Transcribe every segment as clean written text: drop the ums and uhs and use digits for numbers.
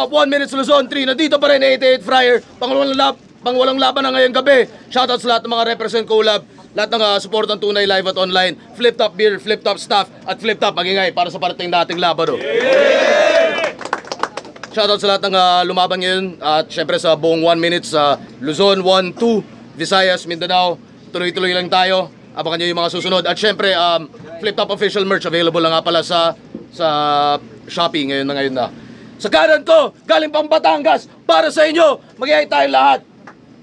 up 1 minute Luzon 3. Nandito pa rin 88 Fryer. Pangwalang laban na ngayong gabi. Shoutout sa lahat ng mga represent collab. Lahat ng support ng Tunay Live at online. Flip Top Beer, Flip Top Staff at Flip Top Magingay para sa parating nating laban. Shoutout sa lahat ng lumaban ngayon. At syempre sa buong 1 minute sa Luzon 1, 2, Visayas, Mindanao. Tuloy-tuloy lang tayo. Abangan nyo yung mga susunod. At syempre, Flip Top official merch available lang nga pala sa Shopee ngayon na. Sa kanan ko, galing pang Batangas, para sa inyo, mag-iay tayong lahat.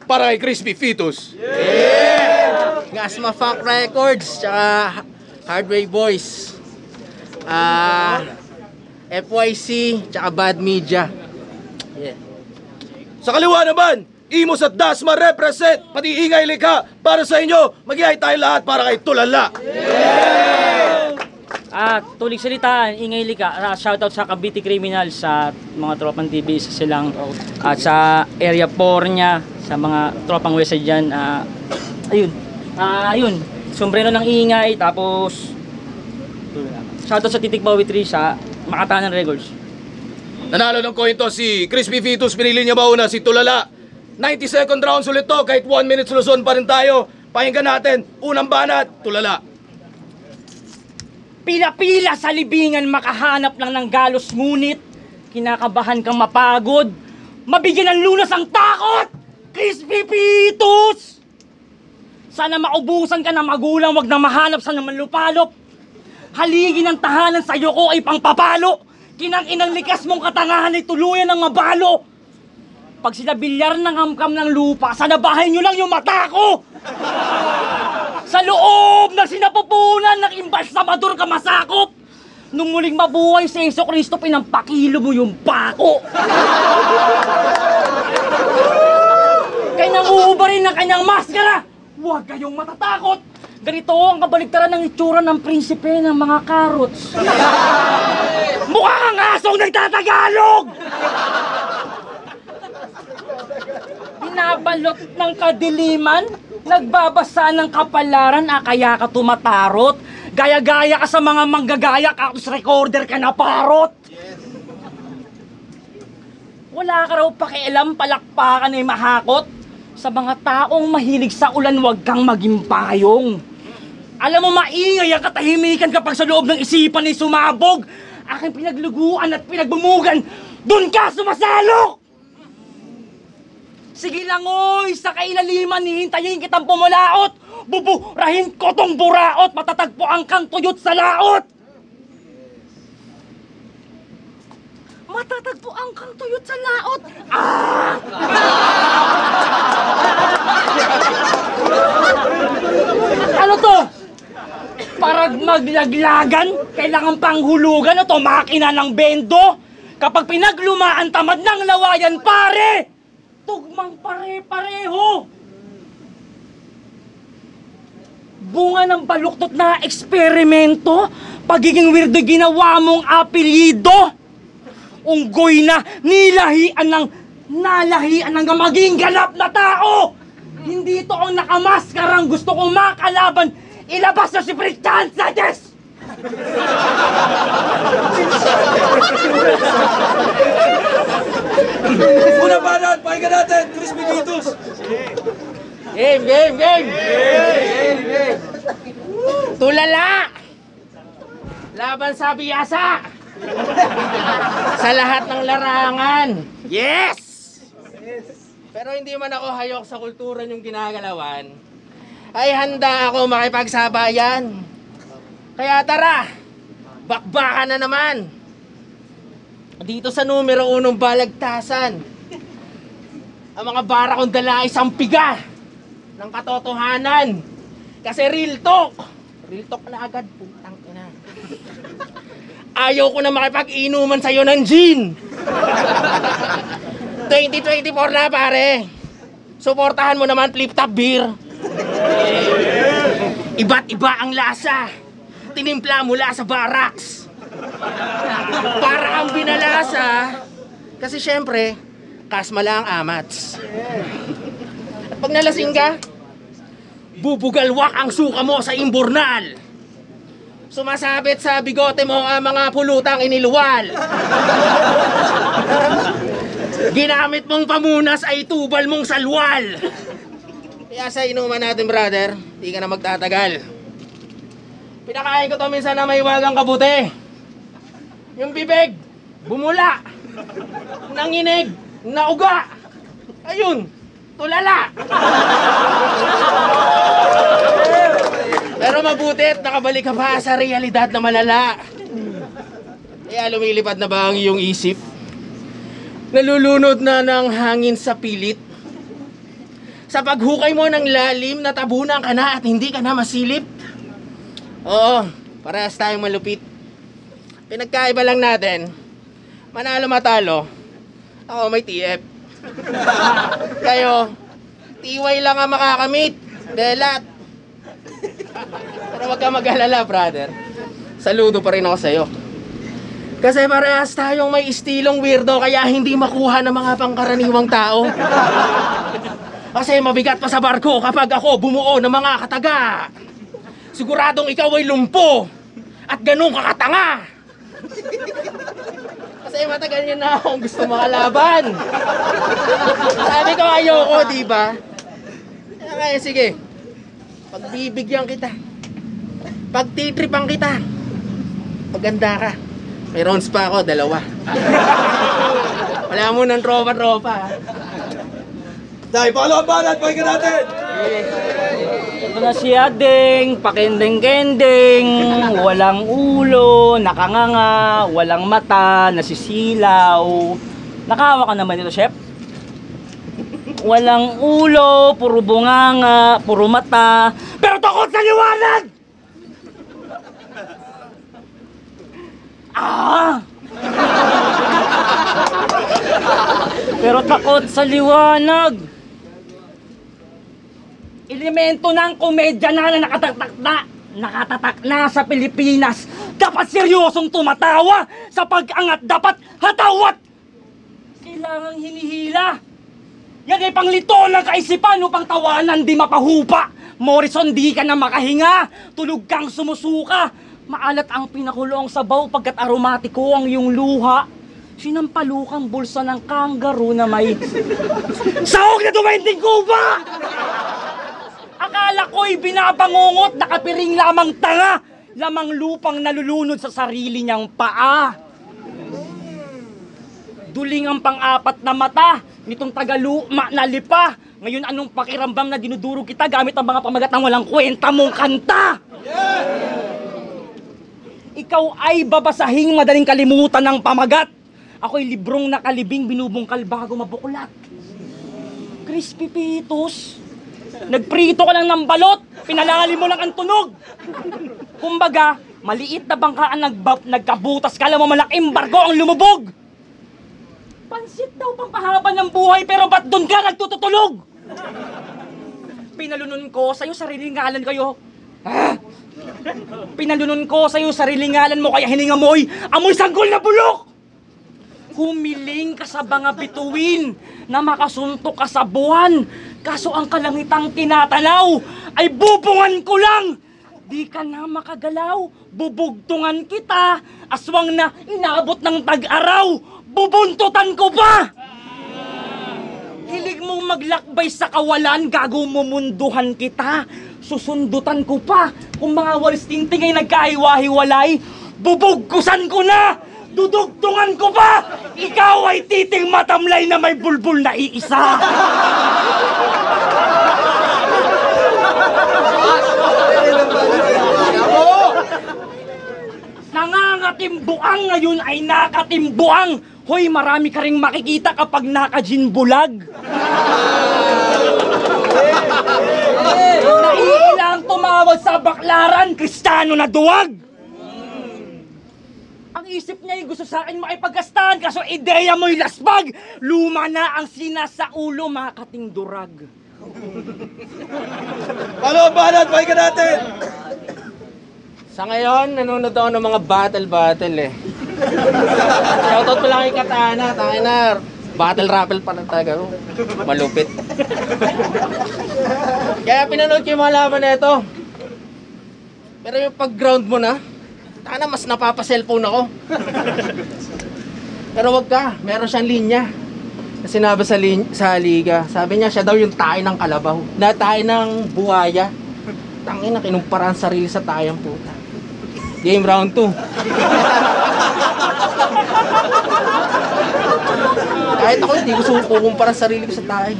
Para kay Crispy Fetus. Yeah! Ngasma Funk Records, tsaka Hardway Boys. FYC, tsaka Bad Media. Yeah. Sa kaliwa naman, Imos at Dasma represent, pati Ingay Likha, para sa inyo, mag-iay tayong lahat para kay Tulala. Tulig salitaan, Ingay Likha, shoutout sa Cavite Criminals, sa mga tropang TV, sa silang, at sa Area 4 niya, sa mga tropang West Side dyan, ayun, sombrero ng Ingay, tapos, shoutout sa Titik Bawi 3 sa Makatanan Records. Nanalo ng coin to si Crispy Fetus, pinili niya ba una si Tulala. 90-second rounds ulit to, kahit 1 minute Luzon pa rin tayo. Pakinggan natin, unang banat, Tulala. Pila-pila sa libingan makahanap lang ng galos, ngunit kinakabahan kang mapagod, mabigyan ng lunas ang takot! Crispy Fetus! Sana maubusan ka ng magulang, wag na mahanap sa naman lupalop. Haligi ng tahanan sa iyo ko ay pangpapalo. Kinang-inang likas mong katangahan ay tuluyan ng mabalo. Pag sila bilyar ng hamkam ng lupa, sana bahay nyo lang yung mata ko! Sa loob ng sinapupunan ng imbas na madur ka masakop, nung muling mabuhay si Yeso Cristo, pinampakilo mo yung pako. Kaya nanguubarin ng kanyang maskara, huwag kayong matatakot. Ganito ang kabaligtaran ng itsura ng prinsipe ng mga karots. Mukha kang asong nagtatagalog! Binabalot ng kadiliman, nagbabasa ng kapalaran, kaya ka tumatarot. Gaya-gaya ka sa mga manggagaya, kaktus recorder ka na parot. Wala ka raw pakialam, palakpakan ay mahakot. Sa mga taong mahilig sa ulan, huwag kang maging payong. Alam mo, maingay ang katahimikan kapag sa loob ng isipan ay sumabog. Aking pinagluguan at pinagbumugan, dun ka sumasalok! Sige lang oy, sa kailaliman, hihintayin kitang pumulaot. Buburahin ko tong buraot, matatagpuan kang tuyot sa laot. Matatagpuan kang tuyot sa laot. Ano to? Parang maglaglagan, kailangan panghulugan o to, makina ng bendo. Kapag pinaglumaan tamad ng lawayan, pare! Tugmang pare-pareho! Bunga ng baluktot na eksperimento, pagiging weirdo ginawa mong apelyido. Unggoy na nalahian ng maging ganap na tao! Hindi ito ang nakamaskarang gusto kong makalaban, ilabas na si Pritchan Sanchez! Una banat, pakinggan natin, Crispy Fetus. Game! Tulala! Laban sa biyasa! Sa lahat ng larangan! Yes! Pero hindi man ako hayok sa kultura yung ginagalawan, ay handa ako makipagsabayan. Kaya tara, bakbakan na naman! Dito sa numero 1 balagtasan, ang mga bara kong dala ay sampiga ng katotohanan. Kasi real talk na agad, putang ina. Ayaw ko na makipag-inuman sa'yo ng gin. 2024 na pare. Suportahan mo naman Flip Top Beer. Iba't iba ang lasa. Tinimpla mula sa barracks. Para ang binalasa. Kasi syempre, kasma lang amats. At pag nalasing ka, bubugalwak ang suka mo sa imburnal. Sumasabit sa bigote mo ang mga pulutang iniluwal. ginamit mong pamunas ay tubal mong salwal. Kaya sa inuman natin, brother, di ka na magtatagal. Pinakain ko to minsan na may wagang kabuti. Yung bibig, bumula. Nanginig, nauga. Ayun, tulala. Pero mabuti at nakabalik ka pa sa realidad na malala. Kaya lumilipad na ba ang iyong isip? Nalulunod na ng hangin sa pilit? Sa paghukay mo ng lalim, natabunan ka na at hindi ka na masilip? Oo, parehas tayong malupit. Pinagkaiba lang natin, manalo matalo, ako may TF. Kayo, tiway lang ang makakamit, delat. Pero wag ka mag-alala, brother. Saludo pa rin ako sa'yo. Kasi parehas tayong may istilong weirdo kaya hindi makuha ng mga pangkaraniwang tao. Kasi mabigat pa sa barko kapag ako bumuo ng mga kataga. Siguradong ikaw ay lumpo at ganun kakatanga. Kasi matagal niya na akong gusto makalaban. Sabi ko ayoko, diba? Kaya sige, pagbibigyan kita. Pagtitripan kita. Maganda ka. May rounds pa ako, 2. Wala mo ng tropa-tropa. Dahil follow up banat, pakinggan natin! Ito na si Ading, pakendeng-kendeng, walang ulo, nakanganga, walang mata, nasisilaw. Nakahawa ka naman ito, chef? Walang ulo, puro bunganga, puro mata, pero takot sa liwanag! Pero takot sa liwanag. Elemento ng komedya na nakatatak na sa Pilipinas. Dapat seryosong tumatawa. Sa pag-angat dapat hatawat. Kailangang hinihila. Yan ay panglito ng kaisipan upang tawanan di mapahupa. Morrison, di ka na makahinga. Tulog kang sumusuka. Maalat ang pinakulong sabaw pagkat aromatiko ang iyong luha. Sinampalukang bulsa ng kangaroo na may sahog na 20 kuba! Akala ko'y binabangungot, nakapiring lamang tanga. Lamang lupang nalulunod sa sarili niyang paa. Duling ang pang-apat na mata nitong tagaluma na lipa. Ngayon anong pakirambam na dinudurog kita gamit ang mga pamagat ng walang kwenta mong kanta? Ikaw ay babasahing madaling kalimutan ng pamagat. Ako'y librong nakalibing binubungkal bago mabuklat. Crispy Pitos, nagprito ka lang ng balot, pinalalim mo lang ang tunog. Kumbaga, maliit na bangkaan nagkabutas ka lang mo malaking barko ang lumubog. Pansit daw pang pahaba ng buhay pero ba't doon ka nagtututulog? Pinalunon ko sa'yo sariling ngalan kayo. Pinalunon ko sa'yo sariling ngalan mo kaya hininga mo'y amoy sanggol na bulok! Humiling ka sa mga bituin na makasuntok ka sa buwan. Kaso ang kalangitang tinatanaw ay bubungan ko lang. Di ka na makagalaw, bubugtungan kita. Aswang na inabot ng tag-araw, bubuntutan ko pa. Hilig mong maglakbay sa kawalan, gago mumunduhan kita. Susundutan ko pa. Kung mga walis tingting ay nagkahiwa-hiwalay, bubugkusan ko na. Dudugtungan ko pa! Ikaw ay titing matamlay na may bulbul na iisa! Nangangatimbuang ngayon ay nakatimbuang! Hoy, marami ka ring makikita kapag naka-ginbulag! Naiilang tumawag sa baklaran, Kristiyano na duwag! Ang isip niya ay gusto sa akin makipagkastahan, kaso ideya mo'y lasbag. Luma na ang sinasa ulo, mga kating durag. Follow up banat, pakinggan natin! Sa ngayon, nanonood ako ng mga battle eh. Shoutout mo lang kay Katana, na battle rappel pa ng taga. Malupit. Kaya pinanood ko yung mga laban na ito. Pero yung pag-ground mo na, taka mas napapa-cellphone ako. Pero wag ka, meron siyang linya. Sinabi sa liga, sabi niya siya daw yung tayo ng kalabaw, na tayo ng buhaya. Tangin na kinumpara ang sarili sa tayang puta. Game round 2. Kahit ako hindi ko kukumpara ang sarili ko sa tayo.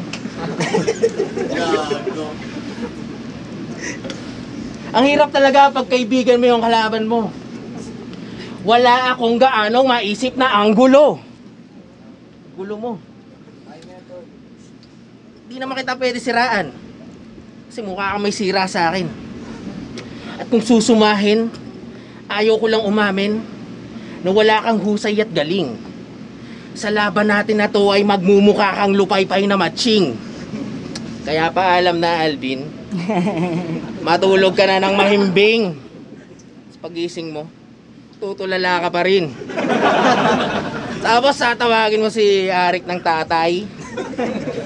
Ang hirap talaga pag kaibigan mo yung kalaban mo. Wala akong gaanong maisip na anggulo. Gulo mo. Di naman kita pwede siraan. Kasi mukha kang may sira sa akin. At kung susumahin, ayaw ko lang umamin na wala kang husay at galing. Sa laban natin na to ay magmumukha kang lupaypay na matching. Kaya paalam na, Alvin. Matulog ka na ng mahimbing. Pagising mo, tutulala ka pa rin. Tapos tatawagin mo si Arik ng tatay.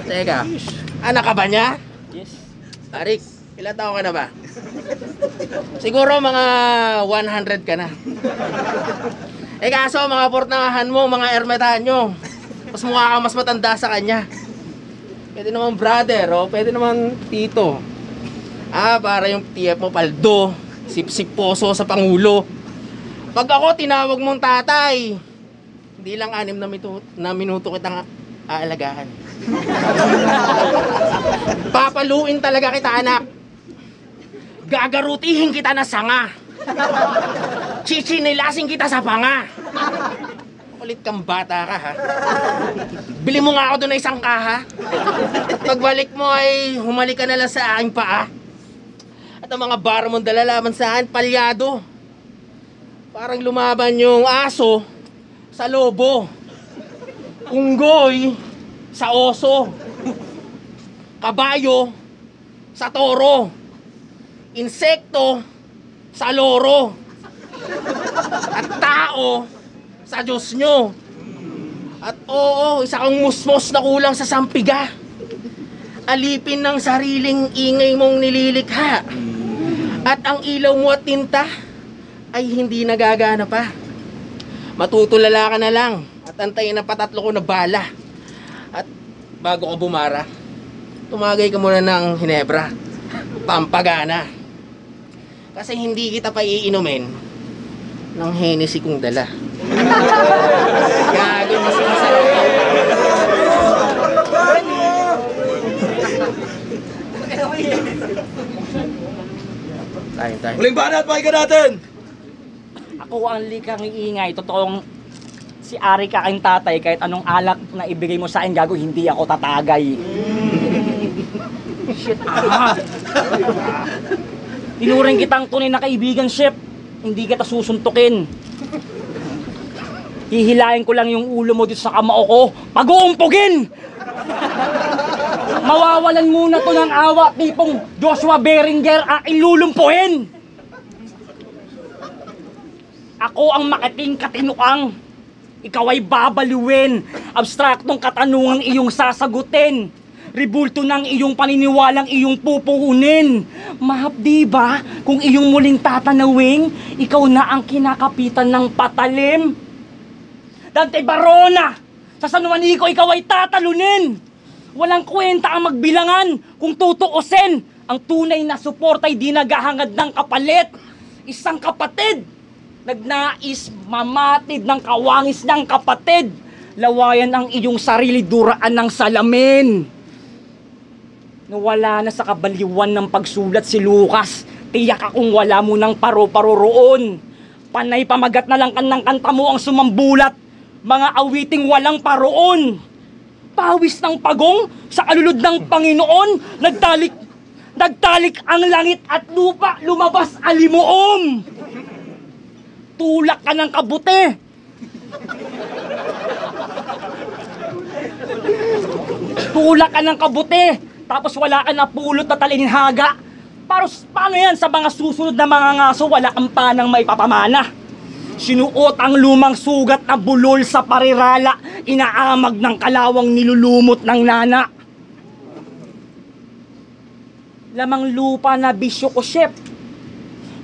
Teka, anak ka ba niya? Yes. Arik, ilan taon ka na ba? Siguro mga 100 ka na. Kaso mga portahan mo, mga ermetanyo, mas mukha kang mas matanda sa kanya. Pwede naman brother, o pwede naman tito. Para yung TF mo paldo, sip-sip poso sa pangulo. Pag ako tinawag mong tatay, hindi lang 6 na minuto kitang aalagaan. Papaluin talaga kita, anak. Gagarutihin kita na sanga. Chichinilasin kita sa panga. Kulit kang bata ka, ha? Bili mo nga ako doon na isang kaha. Pagbalik mo ay humalik ka na lang sa aking paa. At ang mga bar mong dalalaman saan, palyado. Parang lumaban yung aso sa lobo. Unggoy sa oso. Kabayo sa toro. Insekto sa loro. At tao sa Diyos nyo. At oo, isa kang musmos na kulang sa sampiga. Alipin ng sariling ingay mong nililikha. At ang ilaw mo at tinta ay hindi nagagana pa. Matutulala ka na lang at antayin ang patatlo ko na bala. At bago ka bumara, tumagay ka muna ng Hinebra, pampagana. Kasi hindi kita pa iinumin ng Hennessy kong dala. Gago, mas masarap yun. Tayo. Huling banat, pakinggan natin! Ako ang likang iingay. Totoong si Ari ka aking tatay. Kahit anong alak na ibigay mo sa akin, gago, hindi ako tatagay. Shit, Tinuring kitang tunay na kaibigan, Shep. Hindi kita susuntukin. Hihilahin ko lang yung ulo mo dito sa kamao ko. Pag-uumpugin! Mawawalan muna to ng awa, tipong Joshua Beringer ang ilulumpuhin. Ako ang makiting katinuang. Ikaw ay babaliwin. Abstraktong katanungang iyong sasagutin. Ribulto ng iyong paniniwalang iyong pupuunin. Mahapdi ba kung iyong muling tatanawing, ikaw na ang kinakapitan ng patalim? Dante Barona, sa San Juanico ikaw ay tatalunin. Walang kwenta ang magbilangan kung tutuusin. Ang tunay na suporta ay di naghahangad ng kapalit. Isang kapatid, nagnais mamatid ng kawangis ng kapatid. Lawayan ang iyong sarili, duraan ng salamin. Nawala na sa kabaliwan ng pagsulat si Lucas. Tiyak akong wala mo ng paro-paro roon. Panay pamagat na lang ng kanta mo ang sumambulat. Mga awiting walang paroon. Pawis ng pagong sa alulod ng Panginoon. Nagtalik ang langit at lupa, lumabas alimuom. Tulak ka ng kabute. Tulak ka ng kabute. Tapos wala ka na pulot na talinhaga. Paano yan sa mga susunod na mga ngaso, wala kang panang may papamana. Sinuot ang lumang sugat na bulol sa parirala, inaamag ng kalawang nilulumot ng nana. Lamang lupa na bisyo ko, Shep.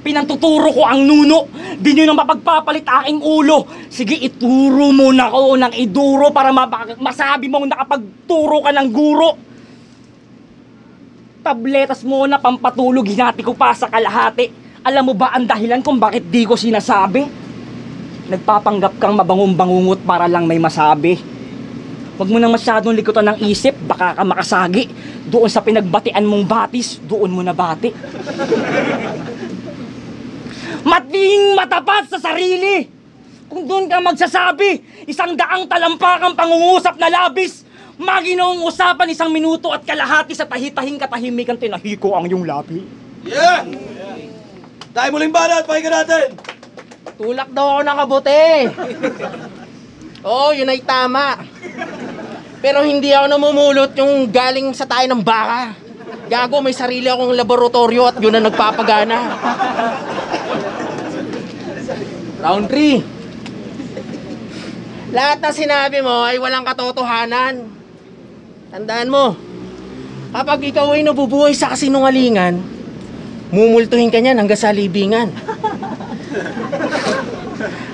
Pinantuturo ko ang nuno. Di nyo na mapagpapalit aking ulo. Sige, ituro mo na ko ng iduro para masabi mong nakapagturo ka ng guro. Tabletas mo na pampatulog, hinati ko pa sa kalahati. Alam mo ba ang dahilan kung bakit di ko sinasabi? Nagpapanggap kang mabangong-bangungot para lang may masabi. Huwag mo nang masyadong likutan ng isip, baka ka makasagi. Doon sa pinagbatian mong batis, doon mo na bati. Mating matapat sa sarili. Kung doon ka magsasabi, 100 talampakang pangungusap na labis. Maginoong usapan 1 minuto at kalahati sa tahitahing katahimikan tinahiko ang iyong labi. Yeah! Tayo muling banat, pakinggan natin! Tulak daw ako ng kabuti. Oo, yun ay tama. Pero hindi ako namumulot yung galing sa tayo ng baka. Gago, may sarili akong laboratorio at yun ang nagpapagana. Round 3. Lahat na sinabi mo ay walang katotohanan. Tandaan mo, kapag ikaw ay nabubuhay sa kasinungalingan, mumultuhin ka niyan hanggang sa libingan.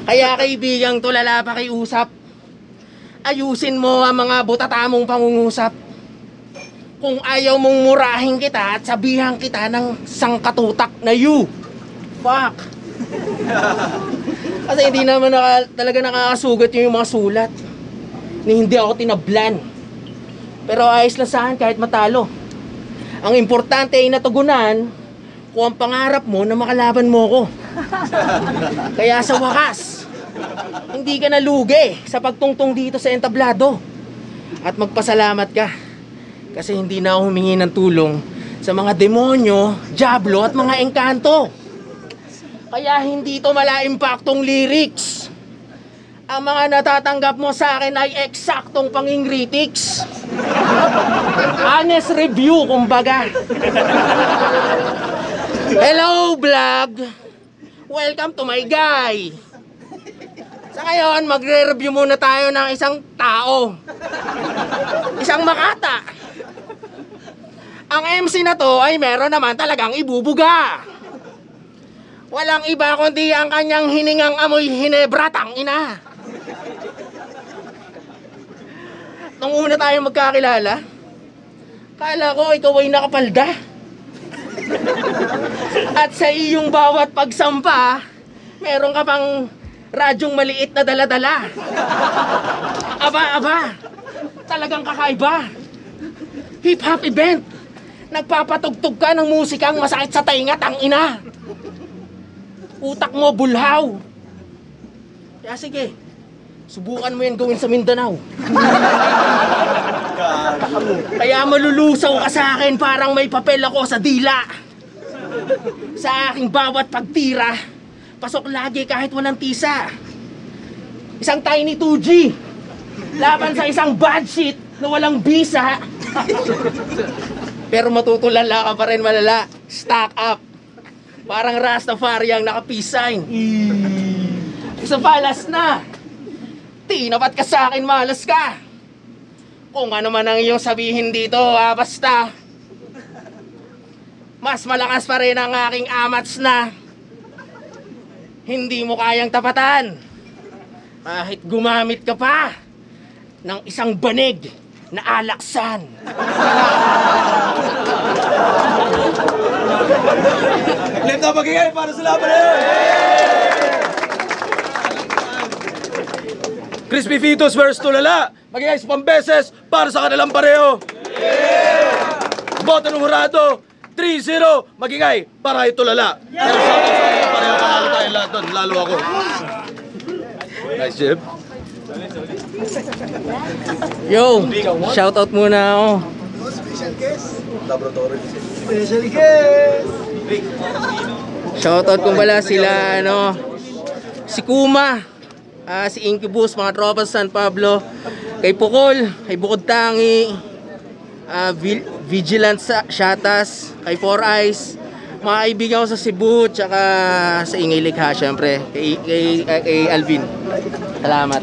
Kaya kaibigang tulala pa kay usap. Ayusin mo ang mga butatamong pangungusap. Kung ayaw mong murahin kita at sabihan kita ng sangkatutak na you. Fuck. Kasi hindi naman talaga nakakasugat yung mga sulat. Ni hindi ako tinablan. Pero ayos lang sa akin kahit matalo. Ang importante ay natugunan kung ang pangarap mo na makalaban mo ko. Kaya sa wakas, hindi ka nalugi sa pagtungtong dito sa entablado. At magpasalamat ka. Kasi hindi na ako humingi ng tulong sa mga demonyo, diablo at mga engkanto. Kaya hindi to mala-impaktong lyrics. Ang mga natatanggap mo sa akin ay eksaktong pangingritics. Honest review, kumbaga. Hello, vlog! Welcome to my guy! Sa ngayon, magre-review muna tayo ng isang tao. Isang makata. Ang MC na to ay meron naman talagang ibubuga. Walang iba kundi ang kanyang hiningang amoy hinebra, tangina. Nung una tayo magkakilala, kala ko ikaw ay nakapalda. At sa iyong bawat pagsampa, meron ka pang radyong maliit na dala-dala. Aba, talagang kakaiba. Hip-hop event. Nagpapatugtog ka ng musikang masakit sa tainga, tangina. Utak mo bulhaw. Kaya sige, subukan mo yan gawin sa Mindanao. Kaya malulusaw ka sa akin parang may papel ako sa dila. Sa aking bawat pagtira, pasok lagi kahit walang tisa. Isang tiny 2G laban sa isang bad shit na walang bisa. Pero matutulala ka pa rin malala. Stack up. Parang Rastafari ang naka-peace sign. Isa palas na. Tinapat ka sa akin, malas ka. Kung ano man ang iyong sabihin dito, basta. Mas malakas pa rin ang aking amats na hindi mo kayang tapatan. Kahit gumamit ka pa ng isang banig na alaksan. Flip na pagigay para sa laban na yun! Crispy Fitos versus Tulala. Magigay sa pambeses para sa kanilang pareho. Boto ng hurado, 3-0. Magigay para kay Tulala. Pero sa kanilang pareho, panalo tayo lahat doon. Lalo ako. Nice, Jeb. Yo, shoutout muna ako. Special guest! Shoutout ko pala sila, si Kuma, si Incubus, mga tropa sa San Pablo, kay Pukol, kay Bukod Tangi, Vigilant Shatas, kay Four Eyes, mga kaibigan ko sa Cebu, tsaka sa Ingay Likha, syempre, kay Alvin. Salamat.